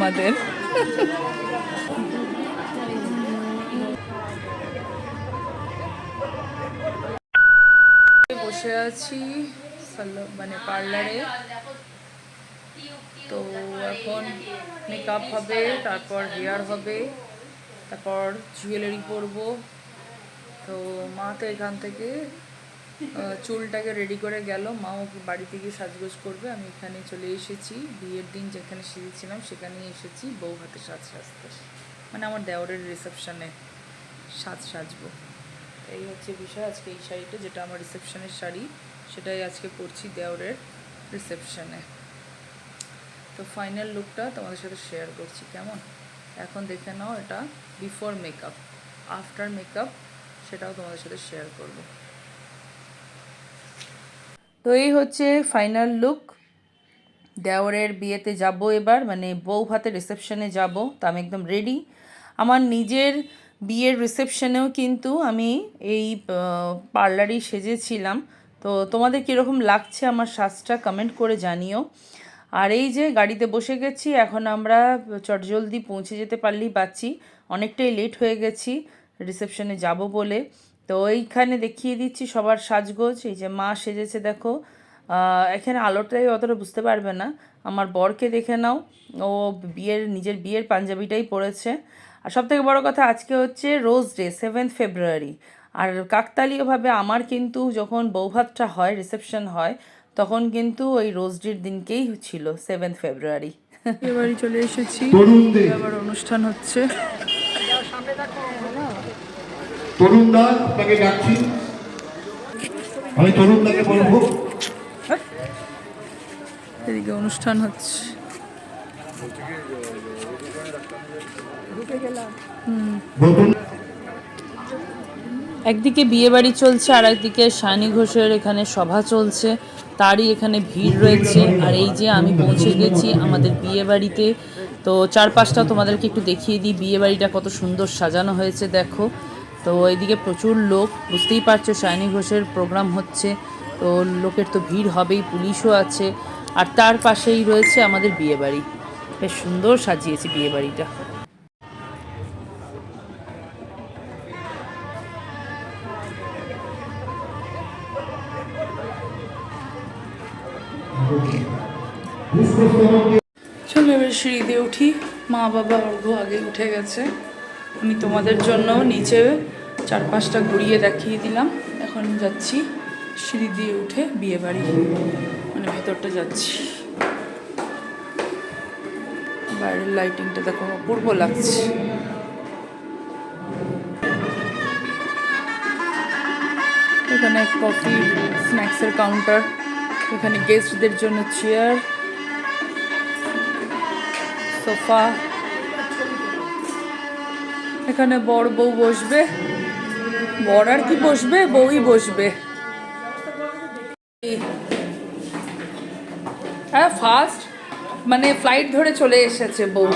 আমাদের। বসে আছি মানে পার্লারে। তো এখন মেকআপ হবে, তারপর হেয়ার হবে, তারপর জুয়েলারি পরবো। তো মা তো এখান থেকে চুলটাকে রেডি করে গেল, মাও বাড়িতে গিয়ে সাজগোজ করবে। আমি এখানে চলে এসেছি, বিয়ের দিন যেখানে সেজেছিলাম সেখানেই এসেছি বউ হাতে সাজতে, মানে আমার দেওরের রিসেপশনে সাজবো। এই হচ্ছে বিষয়। আজকে এই শাড়িটা, যেটা আমার রিসেপশনের শাড়ি, সেটাই আজকে পরছি দেওরের রিসেপশনে। তো ফাইনাল লুকটা তোমাদের সাথে শেয়ার করছি কেমন। এখন দেখে নাও এটা বিফোর মেকআপ, আফটার মেকআপ সেটাও তোমাদের সাথে শেয়ার করব। তো এই হচ্ছে ফাইনাল লুক। দেওরের বিয়েতে যাব এবার, মানে বউ ভাতের রিসেপশনে যাব। তো আমি একদম রেডি। আমার নিজের বিয়ের রিসেপশনেও কিন্তু আমি এই পার্লারেই সেজেছিলাম। তো তোমাদের কীরকম লাগছে আমার সাজটা কমেন্ট করে জানিও। আর এই যে গাড়িতে বসে গেছি, এখন আমরা চটজলদি পৌঁছে যেতে পারলেই পাচ্ছি, অনেকটাই লেট হয়ে গেছি রিসেপশনে যাব বলে। তো এইখানে দেখিয়ে দিচ্ছি সবার সাজগোজ। এই যে মা সেজেছে দেখো, এখানে আলোটাই অতটা বুঝতে পারবে না। আমার বরকে দেখে নাও, ও নিজের বিয়ের পাঞ্জাবিটাই পরেছে। আর সবথেকে বড় কথা, আজকে হচ্ছে রোজ ডে, 7 ফেব্রুয়ারি। আর কাকতালীয়ভাবে আমার কিন্তু যখন বৌভাতটা হয়, রিসেপশন হয়, তখন কিন্তু ওই রোজ ডের দিনকেই ছিল 7 ফেব্রুয়ারি। এবারই চলে এসেছি, আবার অনুষ্ঠান হচ্ছে। তরুণদা আপনাকে ডাকছি, আমি তরুণদাকে বলবো। এদিকে অনুষ্ঠান হচ্ছে। একদিকে বিয়ে বাড়ি চলছে, আর একদিকে সায়নী ঘোষের এখানে সভা চলছে, তারই এখানে ভিড় রয়েছে। আর এই যে আমি পৌঁছে গেছি আমাদের বিয়ে বাড়িতে। তো চারপাশটা তোমাদেরকে একটু দেখিয়ে দিই, বিয়ে বাড়িটা কত সুন্দর সাজানো হয়েছে দেখো। তো এইদিকে প্রচুর লোক, বুঝতেই পারছো সায়নী ঘোষের প্রোগ্রাম হচ্ছে, তো লোকের তো ভিড় হবেই, পুলিশও আছে। আর তার পাশেই রয়েছে আমাদের বিয়ে বাড়ি। বেশ সুন্দর সাজিয়েছে বিয়ে বাড়িটা। চলো এবার সিঁড়ি দিয়ে উঠি। মা বাবা অর্ঘ আগে উঠে গেছে, আমি তোমাদের জন্য নিচে চারপাশটা ঘুরিয়ে দেখিয়ে দিলাম। এখন যাচ্ছি সিঁড়ি দিয়ে উঠে বিয়ে বাড়ি, মানে ভেতরটা যাচ্ছি। বাইরের লাইটিংটা দেখো অপূর্ব লাগছে। এখানে কফি স্ন্যাক্সের কাউন্টার, এখানে গেস্টদের জন্য চেয়ার, সোফা। এখানে বর বউ বসবে, বর আর কি বসবে, বউই বসবে। হ্যাঁ ফার্স্ট, মানে ফ্লাইট ধরে চলে এসেছে বউ।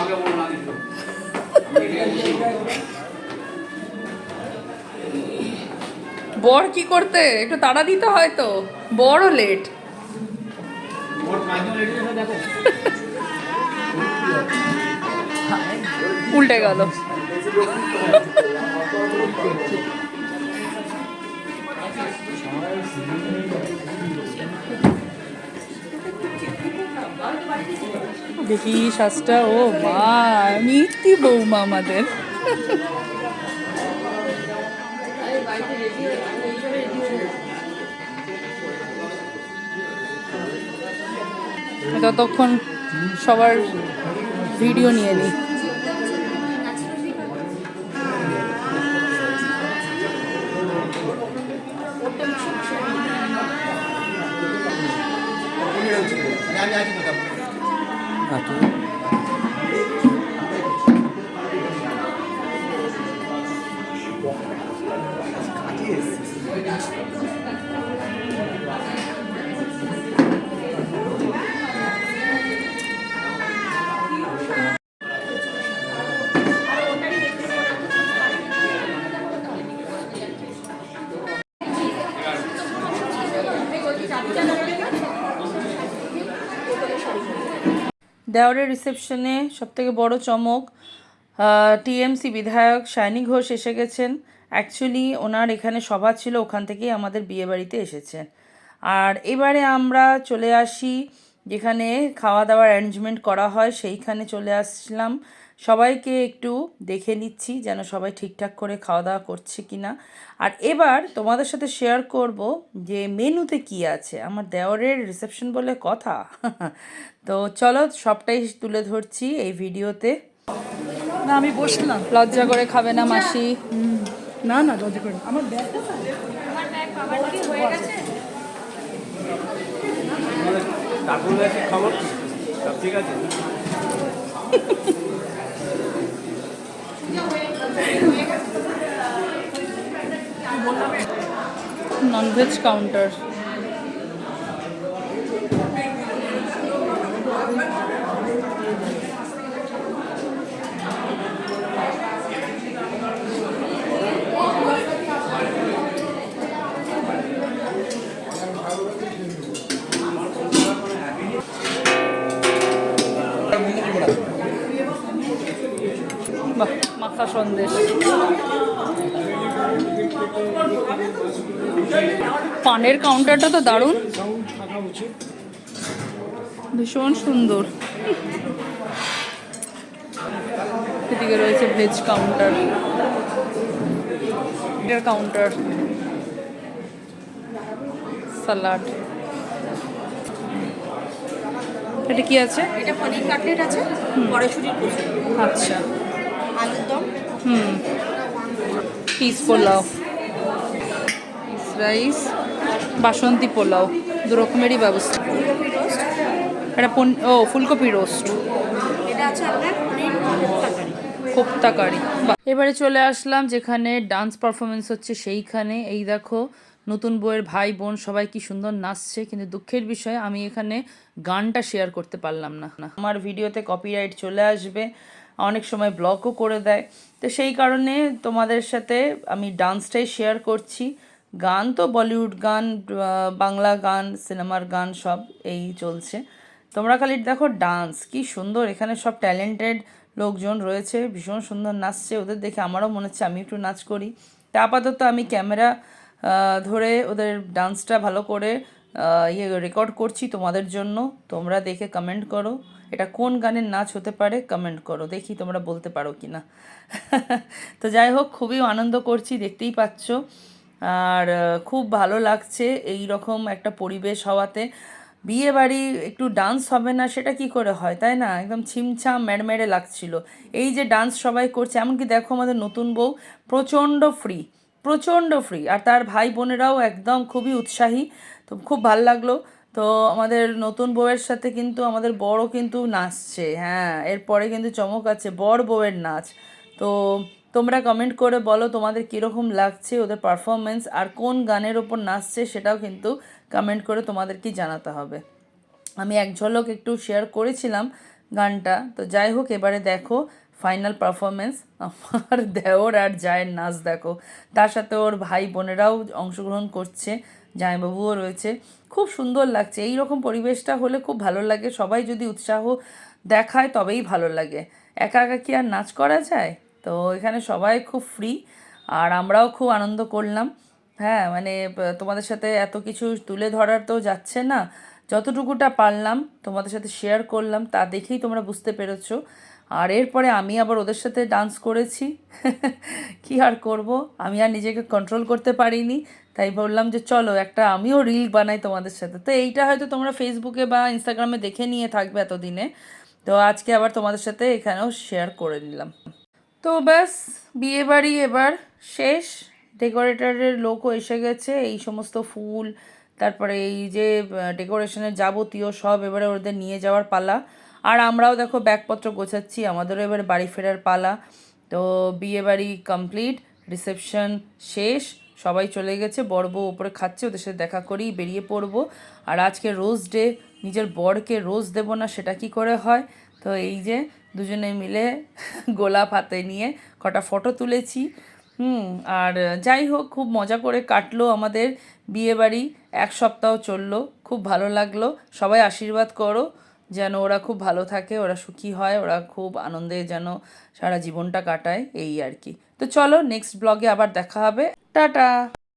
বর কি করতে, একটু তাড়া দিতে হয় তো, বড়ও লেট। উল্টে গেল। দেখি শ্বাসটা, ও মা মিষ্টি বৌমা আমাদের। ততক্ষণ সবার ভিডিও নিয়ে নিই। দেওরের রিসেপশনে সবথেকে বড় চমক, টিএমসি বিধায়ক সায়নী ঘোষ এসে গেছেন। অ্যাকচুয়ালি ওনার এখানে সভা ছিল, ওখান থেকেই আমাদের বিয়েবাড়িতে এসেছেন। আর এবারে আমরা চলে আসি যেখানে খাওয়া দাওয়ার অ্যারেঞ্জমেন্ট করা হয়, সেইখানে চলে আসলাম। সবাইকে একটু দেখে নিচ্ছি যেন সবাই ঠিকঠাক করে খাওয়া দাওয়া করছে কি না। আর এবার তোমাদের সাথে শেয়ার করব যে মেনুতে কি আছে, আমার দেওরের রিসেপশন বলে কথা। তো চলো সবটাই তুলে ধরছি এই ভিডিওতে। না আমি বসলাম। লজ্জা করে খাবে না মাসি? না না লজ্জা করে না। আমার ব্যাগটা কাকুর কাছে খবর কি? সব ঠিক আছে? Non veg counter. বাহ, মাখা সন্দেশ, পানের কাউন্টারটা তো দারুণ, ভীষণ সুন্দর। এদিকে রয়েছে ভেজ কাউন্টার, কাউন্টার, সালাড। এটা কি আছে? এটা পনির কাটলেট আছে, কড়াইশুটির কুচি, আচ্ছা, আলুর দম, পিস পোলাও, পিস রাইস, বাসন্তী পোলাও, দু রকমেরই ব্যবস্থা। ফুলকপি রোস্ট, এটা ফুলকপি রোস্ট, এটা আছে আপনার পনির তরকারি। কোপ্তা কারি। এবারে চলে আসলাম যেখানে ডান্স পারফরমেন্স হচ্ছে সেইখানে। এই দেখো নতুন বউয়ের ভাই বোন সবাই কি সুন্দর নাচছে, কিন্তু দুঃখের বিষয় আমি এখানে গানটা শেয়ার করতে পারলাম না। আমার ভিডিওতে কপিরাইট চলে আসবে, অনেক সময় ব্লকও করে দেয়, তো সেই কারণে তোমাদের সাথে আমি ডান্সটাই শেয়ার করছি। গান তো বলিউড গান, বাংলা গান, সিনেমার গান সব এই চলছে। তোমরা খালি দেখো ডান্স কি সুন্দর, এখানে সব ট্যালেন্টেড লোকজন রয়েছে, ভীষণ সুন্দর নাচছে। ওদের দেখে আমারও মনে হচ্ছে আমি একটু নাচ করি। তা আপাতত আমি ক্যামেরা ধরে ওদের ডান্সটা ভালো করে রেকর্ড করছি তোমাদের জন্য। তোমরা দেখে কমেন্ট করো এটা কোন গানের নাচ হতে পারে, কমেন্ট করো দেখি তোমরা বলতে পারো কি না। তো যাই হোক, খুবই আনন্দ করছি, দেখতেই পাচ্ছ। আর খুব ভালো লাগছে এই রকম একটা পরিবেশ হওয়াতে। বিয়ে বাড়ি একটু ডান্স হবে না সেটা কি করে হয়, তাই না? একদম ছিমছাম ম্যাড়মেড়ে লাগছিল। এই যে ডান্স সবাই করছে, এমনকি দেখো আমাদের নতুন বউ প্রচণ্ড ফ্রি, প্রচণ্ড ফ্রি, আর তার ভাই বোনেরাও একদম খুবই উৎসাহী। তো খুব ভাল লাগলো। তো আমাদের নতুন বউয়ের সাথে কিন্তু আমাদের বড়ও কিন্তু নাচছে। হ্যাঁ, এরপরে কিন্তু চমক আছে, বড় বউয়ের নাচ। তো তোমরা কমেন্ট করে বলো তোমাদের কীরকম লাগছে ওদের পারফরমেন্স, আর কোন গানের ওপর নাচছে সেটাও কিন্তু কমেন্ট করে তোমাদেরকে জানাতে হবে। আমি এক ঝলক একটু শেয়ার করেছিলাম গানটা। তো যাই হোক, এবারে দেখো ফাইনাল পারফরমেন্স, আমার দেওর আর জায়ের নাচ দেখো, তার সাথে ওর ভাই বোনেরাও অংশগ্রহণ করছে, জামাইবাবুও রয়েছে। খুব সুন্দর লাগছে, এই রকম পরিবেশটা হলে খুব ভালো লাগে। সবাই যদি উৎসাহ দেখায় তবেই ভালো লাগে, একা একা কি আর নাচ করা যায়? তো এখানে সবাই খুব ফ্রি, আর আমরাও খুব আনন্দ করলাম। হ্যাঁ, মানে তোমাদের সাথে এত কিছু তুলে ধরার তো যাচ্ছে না, যতটুকুটা পারলাম তোমাদের সাথে শেয়ার করলাম, তা দেখেই তোমরা বুঝতে পেরেছো। আর এরপরে আমি আবার ওদের সাথে ডান্স করেছি। কি আর করব, আমি আর নিজেকে কন্ট্রোল করতে পারিনি, তাই বললাম যে চলো একটা আমিও রিল বানাই তোমাদের সাথে। তো এইটা হয়তো তোমরা ফেসবুকে বা ইনস্টাগ্রামে দেখে নিয়ে থাকবে এতদিনে, তো আজকে আবার তোমাদের সাথে এখানেও শেয়ার করে নিলাম। তো ব্যাস, বিয়েবাড়ি এবার শেষ, ডেকোরেটরের লোকও এসে গেছে, এই সমস্ত ফুল, তারপরে এই যে ডেকোরেশনের যাবতীয় সব এবারে ওদের নিয়ে যাওয়ার পালা। আর আমরাও দেখো ব্যাগপত্র গোছাচ্ছি, আমাদেরও এবারে বাড়ি ফেরার পালা। তো বিয়েবাড়ি কমপ্লিট, রিসেপশন শেষ, সবাই চলে গেছে, বর বউ ওপরে খাচ্ছে, ওদের সাথে দেখা করেই বেরিয়ে পড়বো। আর আজকে রোজ ডে, নিজের বরকে রোজ দেবো না সেটা কি করে হয়? তো এই যে দুজনে মিলে গোলাপ হাতে নিয়ে কটা ফটো তুলেছি। আর যাই হোক, খুব মজা করে কাটলো আমাদের বিয়েবাড়ি, 1 সপ্তাহ চললো, খুব ভালো লাগলো। সবাই আশীর্বাদ করো যেন ওরা খুব ভালো থাকে, ওরা সুখী হয়, ওরা খুব আনন্দে যেন সারা জীবনটা কাটায়, এই আর কি। তো চলো নেক্সট ব্লগে আবার দেখা হবে। টাটা।